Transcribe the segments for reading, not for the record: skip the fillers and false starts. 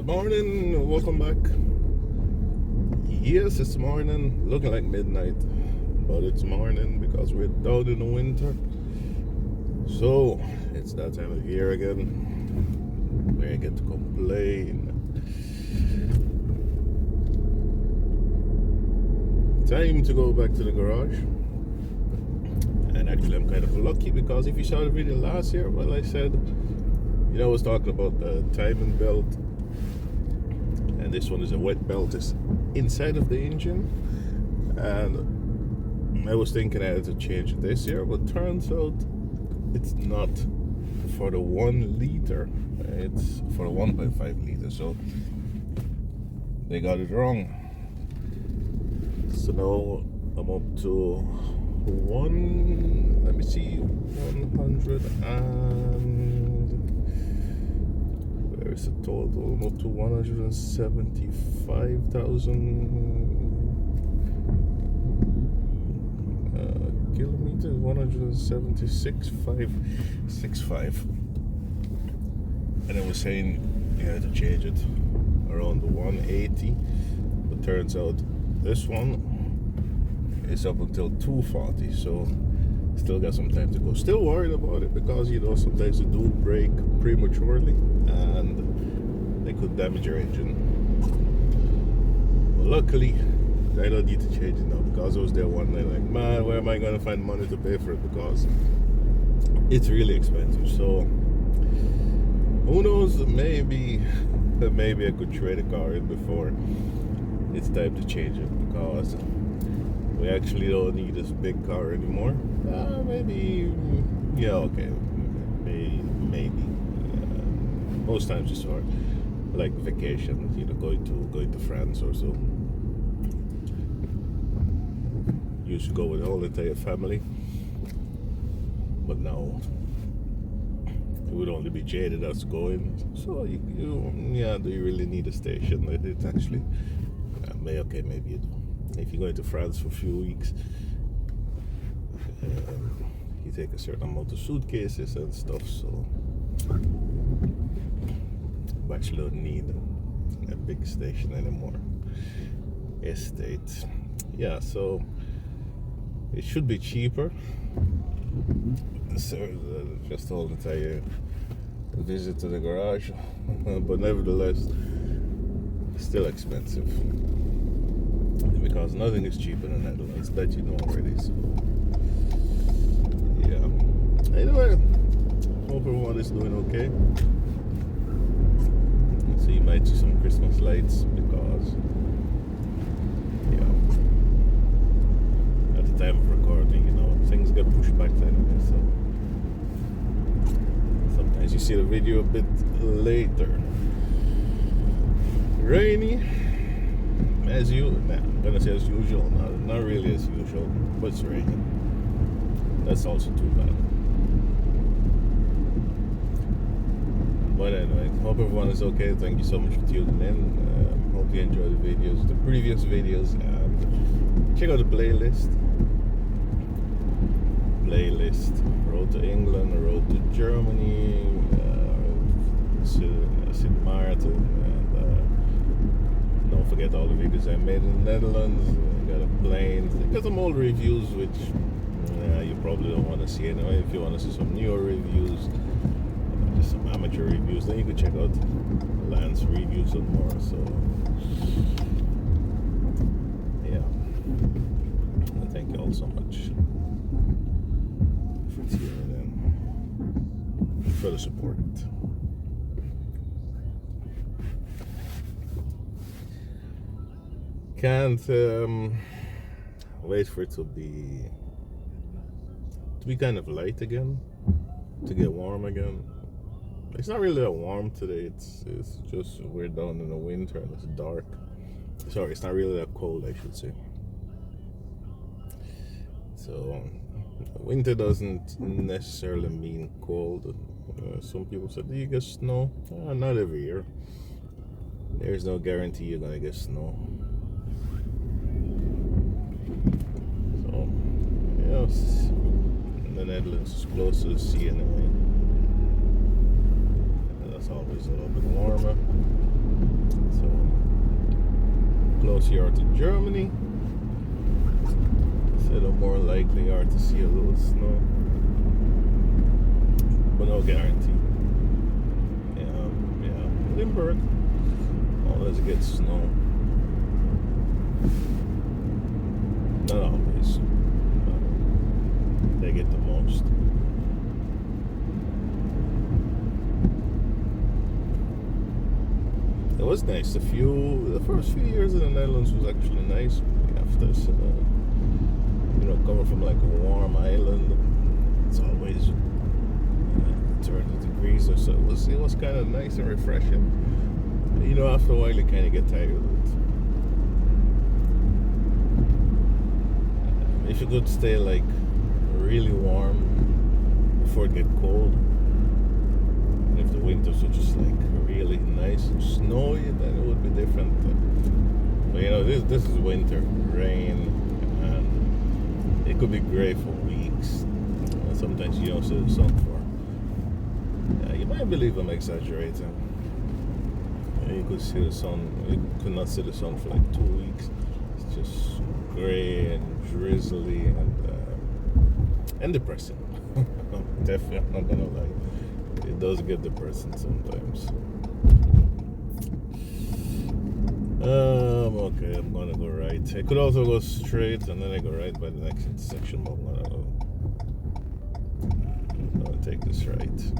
Good morning, welcome back. Yes, it's morning, looking like midnight, but it's morning because we're down in the winter. So it's that time of year again where I get to complain. Time to go back to the garage. And actually I'm kind of lucky because if you saw the video last year, well, I said, I was talking about the timing belt, and this one is a wet belt is inside of the engine, and I was thinking I had to change it this year, but turns out it's not for the 1 liter, it's for the 1.5 liter, so they got it wrong. So now I'm up to 100 and where is the total? I'm up to 175,000 kilometers, 176,565. And I was saying you had to change it around the 180, but turns out this one is up until 240, so still got some time to go. Still worried about it because sometimes they do break prematurely and they could damage your engine. But luckily I don't need to change it now because I was there one night like, man, where am I going to find money to pay for it, because it's really expensive. So who knows, maybe I could trade a car in before it's time to change it, because we actually don't need this big car anymore. Maybe, yeah, okay, maybe. Most times it's for like vacation, going to France or so. Used to go with the whole entire family, but now it would only be Jay that's going. So do you really need a station? It's actually maybe you do. If you're going to France for a few weeks, you take a certain amount of suitcases and stuff, so you actually don't need a big station anymore. Estate. Yeah, so it should be cheaper. So just the whole entire visit to the garage, but nevertheless, still expensive. Because nothing is cheap in the Netherlands, that you know already. So yeah. Anyway, hope everyone is doing okay. So you might see some Christmas lights because at the time of recording, things get pushed back anyway. So sometimes you see the video a bit later. Rainy. I'm gonna say as usual, not really as usual, but it's raining. That's also too bad. But anyway, hope everyone is okay. Thank you so much for tuning in. Hope you enjoyed the videos, the previous videos, and check out the playlist. Road to England, Road to Germany, St. Maarten, and don't forget all the videos I made in the Netherlands. I got a plane. I got some old reviews, which you probably don't want to see anyway. If you want to see some newer reviews, just some amateur reviews, then you can check out Lance-planes&more. So yeah, thank you all so much for tuning in, for the support. Can't wait for it to be kind of light again, to get warm again. It's not really that warm today. It's just we're down in the winter and it's dark. Sorry, it's not really that cold, I should say. So winter doesn't necessarily mean cold. Some people said, do you get snow? Not every year. There's no guarantee you're gonna get snow. The Netherlands is close to the sea anyway. That's always a little bit warmer. So closer you are to Germany, so the more likely you are to see a little snow. But no guarantee. Yeah. Limburg always gets snow. Not always. They get the most. It was nice. The first few years in the Netherlands was actually nice. After, coming from like a warm island, it's always 30 degrees or so. It was kind of nice and refreshing. After a while, you kind of get tired of it. If you could stay like really warm before it get cold, and if the winters are just like really nice and snowy, then it would be different. But this is winter, rain, and it could be gray for weeks. And sometimes you don't see the sun for. Yeah, you might believe I'm exaggerating. You could see the sun. You could not see the sun for like 2 weeks. It's just gray and drizzly and depressing. Definitely, I'm not gonna lie. It does get depressing sometimes. Okay, I'm gonna go right. I could also go straight and then I go right by the next intersection, but I'm gonna take this right.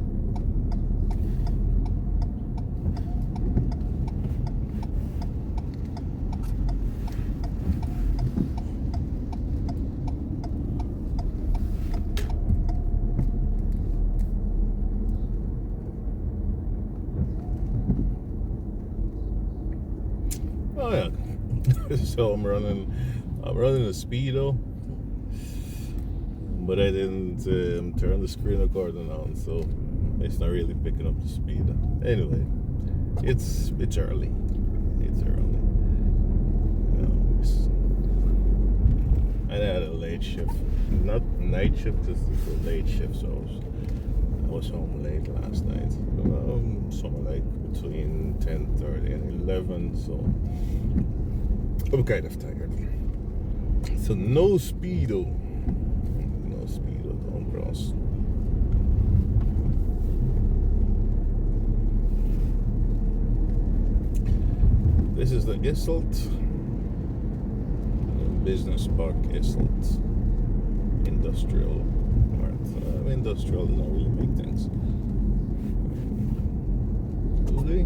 Oh yeah. So I'm running a speedo, but I didn't turn the screen recording on, so it's not really picking up the speed. Anyway, it's early. It's early. I had a late shift, not night shift, just a late shift. So I was home late last night. Something like between 10:30 and 11. So I'm kind of tired. So no speedo. No speedo, don't cross. This is the Isselt Business Park Isselt Industrial Part. Industrial doesn't really make things. Do they?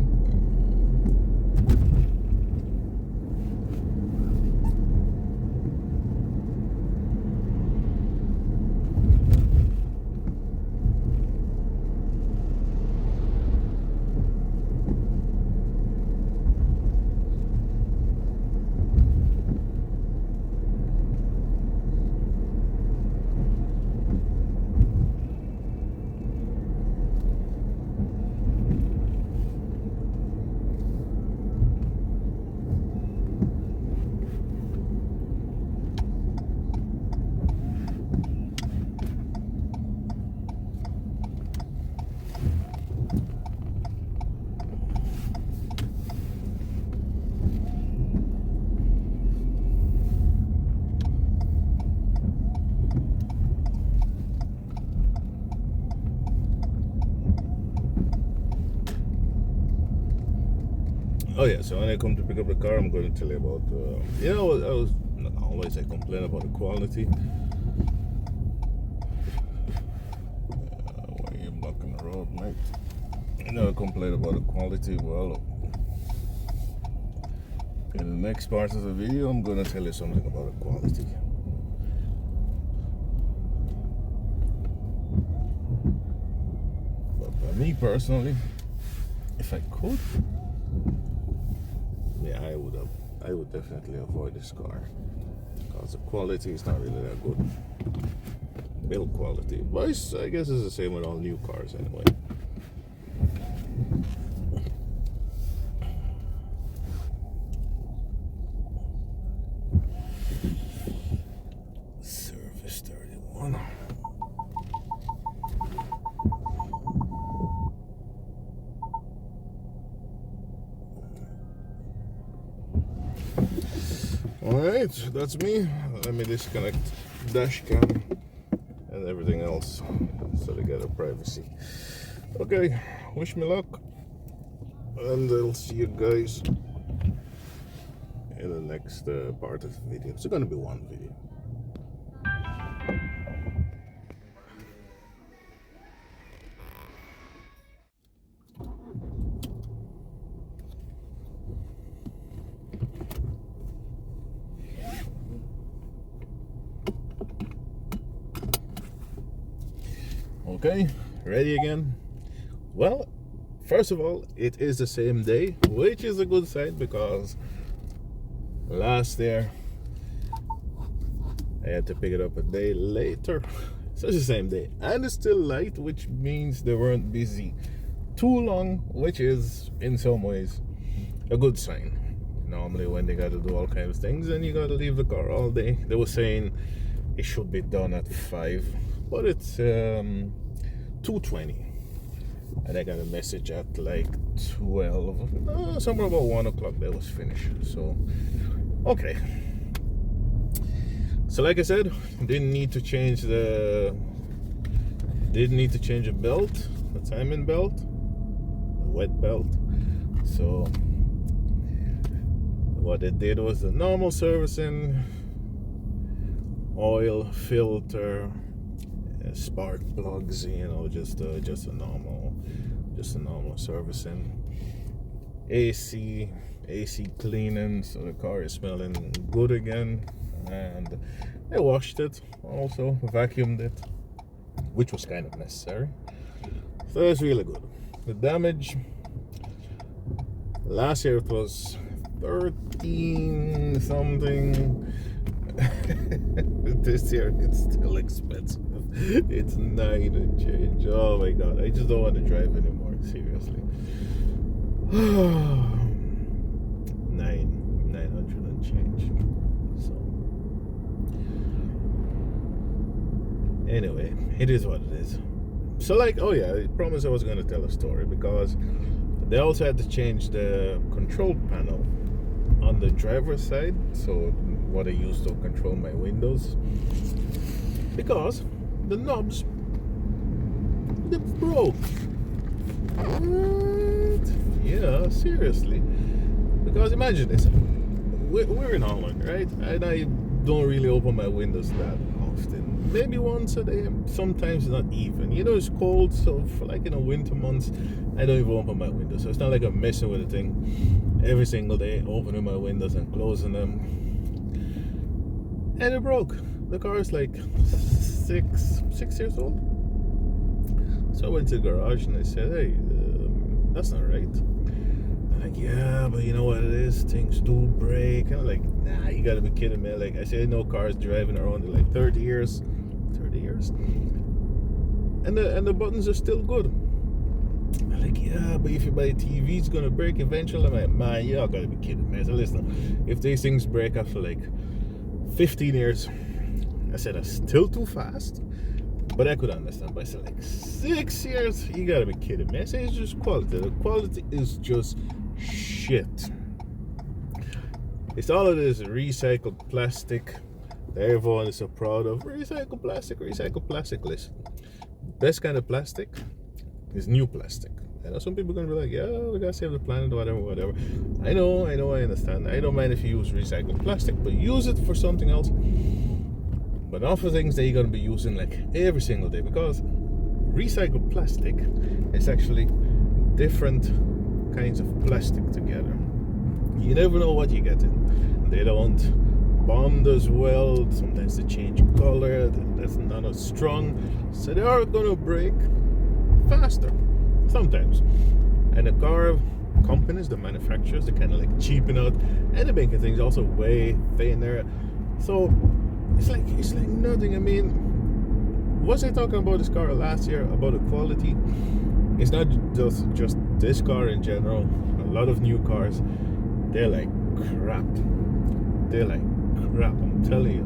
Oh yeah, so when I come to pick up the car, I'm going to tell you about, I was not always I complain about the quality. Why are you blocking the road, mate? I complain about the quality. Well, in the next part of the video, I'm going to tell you something about the quality. But for me personally, if I could, yeah, I would definitely avoid this car because the quality is not really that good. Build quality, but I guess it's the same with all new cars anyway. Service 31. Alright, that's me. Let me disconnect dash cam and everything else so they get a privacy. Okay, wish me luck, and I'll see you guys in the next part of the video. It's gonna be one video. Okay, ready again? Well, first of all, it is the same day, which is a good sign because last year I had to pick it up a day later. So it's the same day, and it's still light, which means they weren't busy too long, which is in some ways a good sign. Normally when they gotta do all kinds of things and you gotta leave the car all day, they were saying it should be done at 5, but it's 2:20, and I got a message at like 12, somewhere about 1 o'clock that was finished. So okay, so like I said, didn't need to change the belt, the timing belt, the wet belt. So what it did was the normal servicing, oil, filter, spark plugs, you know, just a normal servicing. AC cleaning, so the car is smelling good again. And I washed it, also vacuumed it, which was kind of necessary. So it's really good. The damage last year it was 13 something. This year it's still expensive. It's 9 and change. Oh my god, I just don't want to drive anymore, seriously. 900 and change. So anyway, it is what it is. So like, oh yeah, I promised I was going to tell a story, because they also had to change the control panel on the driver's side, so what I use to control my windows, because the knobs, they broke. What? Yeah, seriously. Because imagine this, we're in Holland, right? And I don't really open my windows that often. Maybe once a day, sometimes not even. You know, it's cold, so for like in the winter months, I don't even open my windows. So it's not like I'm messing with the thing every single day, opening my windows and closing them. And it broke. The car is like 6 years old. So I went to the garage and I said, hey, that's not right. They're like, yeah, but you know what it is, things do break. And I'm like, nah, you gotta be kidding me. Like, I say, I know cars driving around in like 30 years. And the buttons are still good. I'm like, yeah, but if you buy a TV, it's gonna break eventually. I'm like, man, y'all gotta be kidding me. So listen, if these things break after like 15 years, I said, that's still too fast. But I could understand. But I said, like, 6 years, you gotta be kidding me. I said, it's just quality. The quality is just shit. It's all of this recycled plastic that everyone is so proud of. Recycled plastic. Listen, best kind of plastic is new plastic. I know some people are gonna be like, yeah, we gotta save the planet, whatever. I know, I understand. I don't mind if you use recycled plastic, but use it for something else. But not for things that you're gonna be using like every single day, because recycled plastic is actually different kinds of plastic together. You never know what you get in. They don't bond as well. Sometimes they change color. That's not as strong, so they are gonna break faster sometimes. And the car companies, the manufacturers, they kind of like cheapen out, and they're making things also way thinner. So it's like nothing. I mean, was I talking about this car last year about the quality? It's not just this car in general. A lot of new cars, they're like crap. I'm telling you.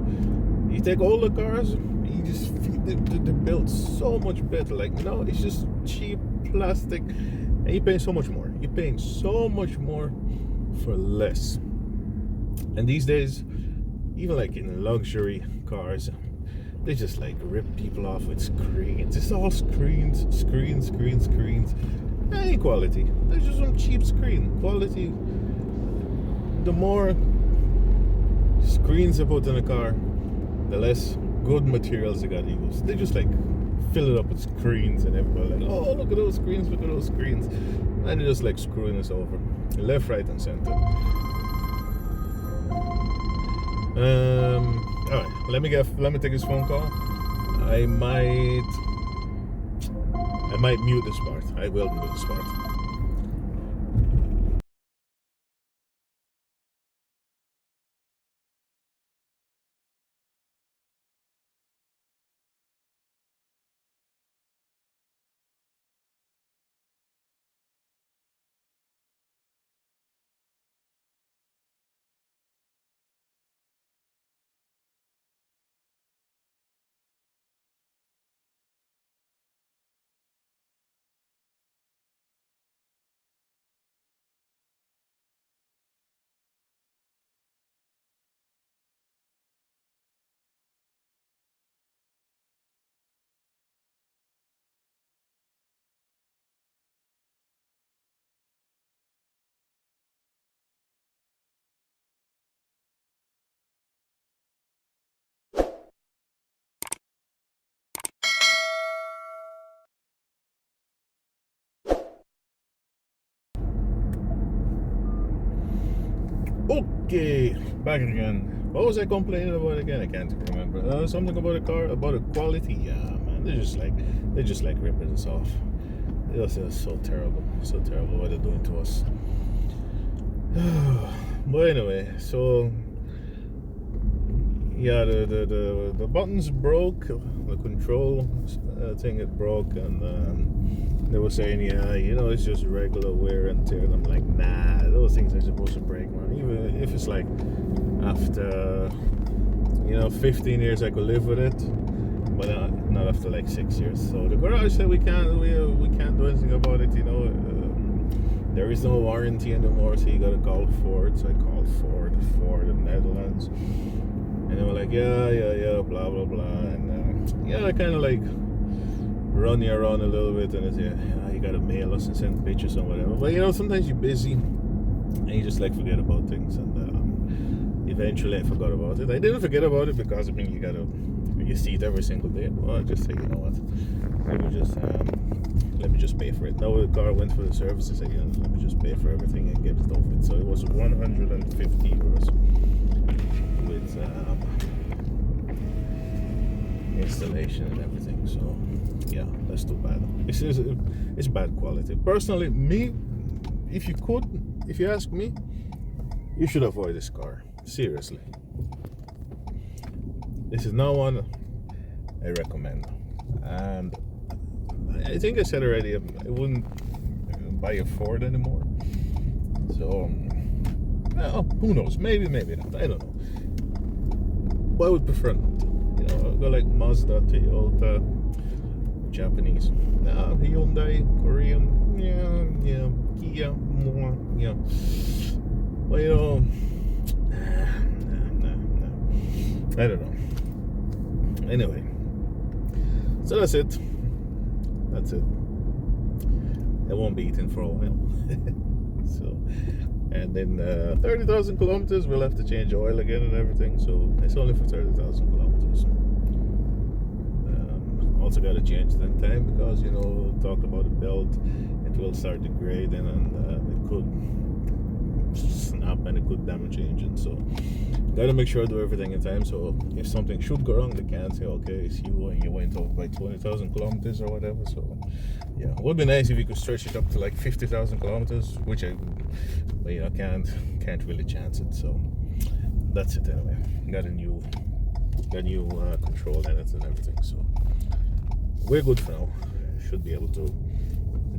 You take older cars, you just they're built so much better. Like, no, it's just cheap plastic, and you're paying so much more. For less. And these days, even like in luxury cars, they just like rip people off with screens. It's all screens. Any quality. There's just some cheap screen quality. The more screens they put in a car, the less good materials they gotta use. They just like fill it up with screens, and everybody like, oh, look at those screens, and they're just like screwing us over, left, right, and center. All right, let me take this phone call. I might mute this part. I will mute this part. Okay, back again. What was I complaining about again? I can't remember. Something about a car, about a quality. Yeah, man, they're just like ripping us off. This is so terrible what they're doing to us. But anyway, so yeah, the buttons broke, the control thing it broke, and they were saying, yeah, it's just regular wear and tear. And I'm like, nah, those things are supposed to break, man. Even if it's like after 15 years, I could live with it, but not after like 6 years. So the garage said we can't do anything about it. There is no warranty anymore, so you gotta call Ford. So I called Ford in the Netherlands, and they were like, yeah, blah blah blah, and I kind of like run you around a little bit, and they say, you gotta mail us and send pictures or whatever. But sometimes you're busy and you just like forget about things, and eventually I forgot about it. I didn't forget about it because you see it every single day. Well, I just say, you know what, let me just pay for it. Now the car went for the service, I said, let me just pay for everything and get it over with. So it was 150 euros with installation and everything. So yeah, that's too bad. It's bad quality. Personally, if you ask me, you should avoid this car. Seriously, this is not one I recommend. And I think I said already, I wouldn't buy a Ford anymore. So well, who knows? Maybe not. I don't know. But I would prefer not. I'll go like Mazda, Toyota, Japanese, Hyundai, Korean, yeah, Kia, more, yeah. Well, nah. I don't know. Anyway, so that's it. I won't be eating for a while. So, and then 30,000 kilometers, we'll have to change oil again and everything. So it's only for 30,000 kilometers. Also got to change the time because talked about the belt, it will start degrading, and it could snap and it could damage the engine. So got to make sure I do everything in time. So if something should go wrong, they can't say, okay, it's you and you went over by 20,000 kilometers or whatever. So yeah, it would be nice if you could stretch it up to like 50,000 kilometers, which can't really chance it. So that's it anyway. Got a new control in it and everything. So we're good for now. Should be able to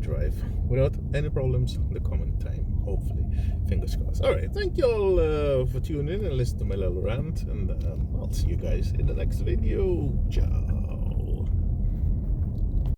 drive without any problems in the coming time, hopefully. Fingers crossed. All right, thank you all for tuning in and listening to my little rant, and I'll see you guys in the next video. Ciao.